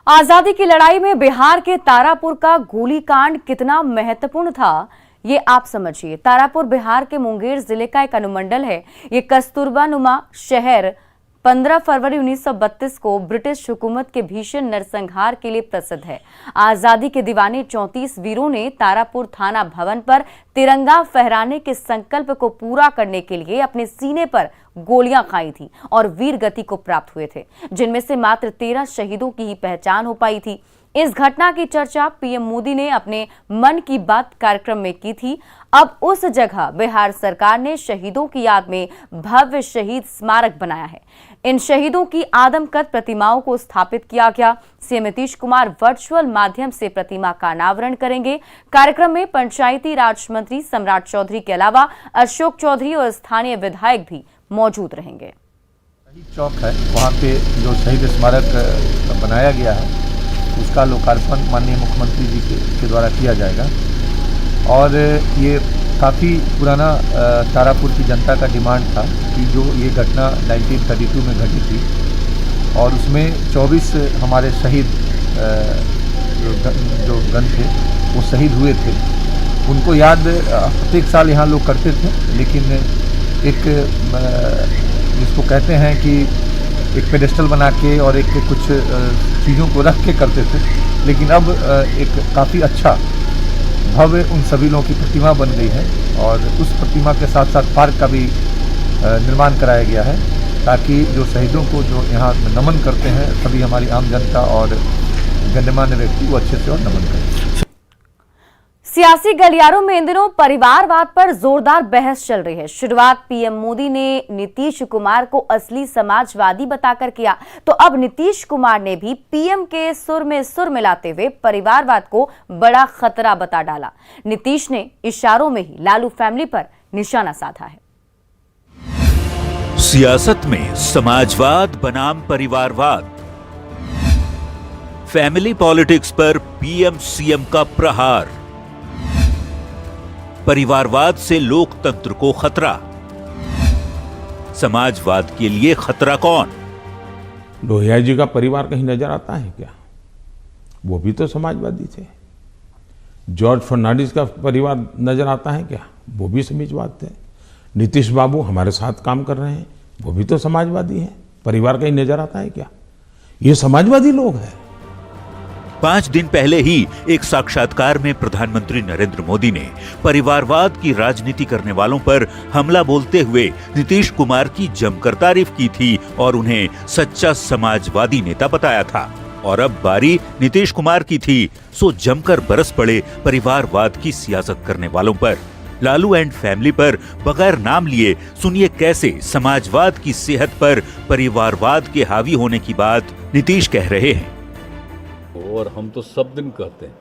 आजादी की लड़ाई में बिहार के तारापुर का गोलीकांड कितना महत्वपूर्ण था, ये आप समझिए। तारापुर बिहार के मुंगेर जिले का एक अनुमंडल है। ये कस्तूरबा नुमा शहर 15 फरवरी 1932 को ब्रिटिश हुकूमत के भीषण नरसंहार के लिए प्रसिद्ध है। आजादी के दीवाने 34 वीरों ने तारापुर थाना भवन पर तिरंगा फहराने के संकल्प को पूरा करने के लिए अपने सीने पर गोलियां खाई थी और वीर गति को प्राप्त हुए थे, जिनमें से मात्र 13 शहीदों की ही पहचान हो पाई थी। इस घटना की चर्चा पीएम मोदी ने अपने मन की बात कार्यक्रम में की थी। अब उस जगह बिहार सरकार ने शहीदों की याद में भव्य शहीद स्मारक बनाया है। इन शहीदों की आदमकद प्रतिमाओं को स्थापित किया गया। सीएम नीतीश कुमार वर्चुअल माध्यम से प्रतिमा का अनावरण करेंगे। कार्यक्रम में पंचायती राज मंत्री सम्राट चौधरी के अलावा अशोक चौधरी और स्थानीय विधायक भी मौजूद रहेंगे। चौक है, वहाँ पे जो शहीद स्मारक बनाया गया है उसका लोकार्पण माननीय मुख्यमंत्री जी के द्वारा किया जाएगा। और ये काफ़ी पुराना तारापुर की जनता का डिमांड था कि जो ये घटना 1932 में घटी थी और उसमें 24 हमारे शहीद जो गण थे वो शहीद हुए थे। उनको याद प्रत्येक साल यहाँ लोग करते थे, लेकिन एक जिसको कहते हैं कि एक पेडेस्टल बना के और एक कुछ चीज़ों को रख के करते थे, लेकिन अब एक काफ़ी अच्छा भव्य उन सभी लोगों की प्रतिमा बन गई है और उस प्रतिमा के साथ साथ पार्क का भी निर्माण कराया गया है, ताकि जो शहीदों को जो यहाँ नमन करते हैं सभी हमारी आम जनता और गणमान्य व्यक्ति वो अच्छे से और नमन करें। सियासी गलियारों में इन दिनों परिवारवाद पर जोरदार बहस चल रही है। शुरुआत पीएम मोदी ने नीतीश कुमार को असली समाजवादी बताकर किया, तो अब नीतीश कुमार ने भी पीएम के सुर में सुर मिलाते हुए परिवारवाद को बड़ा खतरा बता डाला। नीतीश ने इशारों में ही लालू फैमिली पर निशाना साधा है। सियासत में समाजवाद बनाम परिवारवाद, फैमिली पॉलिटिक्स पर पीएम सीएम का प्रहार, परिवारवाद से लोकतंत्र को खतरा, समाजवाद के लिए खतरा कौन? लोहिया जी का परिवार कहीं नजर आता है क्या? वो भी तो समाजवादी थे। जॉर्ज फर्नांडिस का परिवार नजर आता है क्या? वो भी समाजवाद थे। नीतीश बाबू हमारे साथ काम कर रहे हैं, वो भी तो समाजवादी हैं। परिवार कहीं नजर आता है क्या? ये समाजवादी लोग हैं। 5 दिन पहले ही एक साक्षात्कार में प्रधानमंत्री नरेंद्र मोदी ने परिवारवाद की राजनीति करने वालों पर हमला बोलते हुए नीतीश कुमार की जमकर तारीफ की थी और उन्हें सच्चा समाजवादी नेता बताया था। और अब बारी नीतीश कुमार की थी, सो जमकर बरस पड़े परिवारवाद की सियासत करने वालों पर। लालू एंड फैमिली पर बगैर नाम लिए सुनिए कैसे समाजवाद की सेहत पर परिवारवाद के हावी होने की बात नीतीश कह रहे हैं। और हम तो सब दिन कहते हैं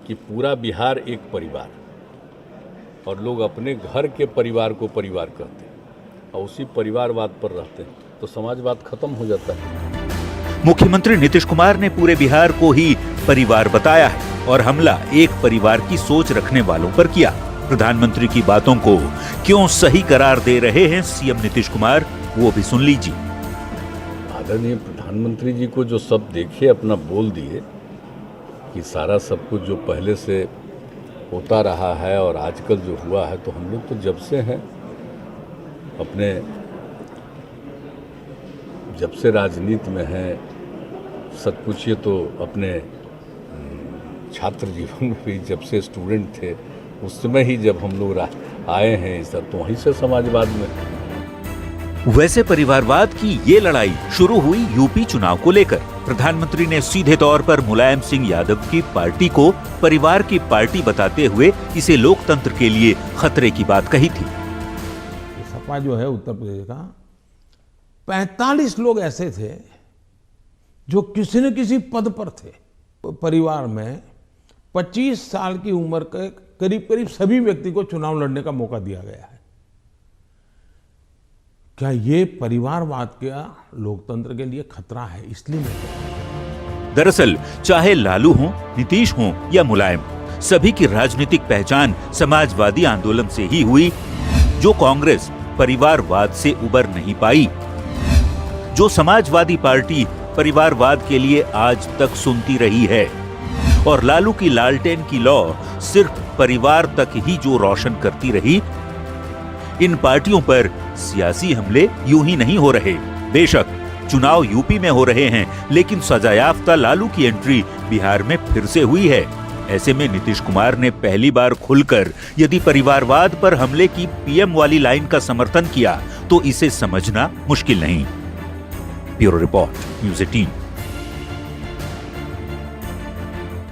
कि पूरा बिहार एक परिवार, और लोग अपने घर के परिवार को परिवार कहते हैं और उसी परिवारवाद पर रहते हैं, तो समाजवाद खत्म हो जाता है। मुख्यमंत्री नीतीश कुमार ने पूरे बिहार को ही परिवार बताया है और हमला एक परिवार की सोच रखने वालों पर किया। प्रधानमंत्री की बातों को क्यों सही करार दे रहे हैं सीएम नीतीश कुमार, वो भी सुन लीजिए। आदरणीय प्रधानमंत्री जी को जो सब देखे अपना बोल दिए कि सारा सब कुछ जो पहले से होता रहा है और आजकल जो हुआ है, तो हम लोग तो जब से हैं अपने, जब से राजनीति में हैं, सच पूछिए तो अपने छात्र जीवन में भी जब से स्टूडेंट थे उस समय ही जब हम लोग आए हैं सर, तो वहीं से समाजवाद में। वैसे परिवारवाद की ये लड़ाई शुरू हुई यूपी चुनाव को लेकर। प्रधानमंत्री ने सीधे तौर पर मुलायम सिंह यादव की पार्टी को परिवार की पार्टी बताते हुए इसे लोकतंत्र के लिए खतरे की बात कही थी। सपा जो है उत्तर प्रदेश का, 45 लोग ऐसे थे जो किसी न किसी पद पर थे। परिवार में 25 साल की उम्र के करीब करीब सभी व्यक्ति को चुनाव लड़ने का मौका दिया गया है। क्या ये परिवारवाद का लोकतंत्र के लिए खतरा है? इसलिए मैं दरअसल चाहे लालू हो, नीतीश हो या मुलायम, सभी की राजनीतिक पहचान समाजवादी आंदोलन से ही हुई। जो कांग्रेस परिवारवाद से उबर नहीं पाई, जो समाजवादी पार्टी परिवारवाद के लिए आज तक सुनती रही है। और लालू की लालटेन की लौ सिर्फ परिवार तक ही जो रोशन करती रही, इन पार्टियों पर सियासी हमले यूं ही नहीं हो रहे। बेशक चुनाव यूपी में हो रहे हैं, लेकिन सजायाफ्ता लालू की एंट्री बिहार में फिर से हुई है। ऐसे में नीतीश कुमार ने पहली बार खुलकर यदि परिवारवाद पर हमले की पीएम वाली लाइन का समर्थन किया तो इसे समझना मुश्किल नहीं। Bureau report, news 18।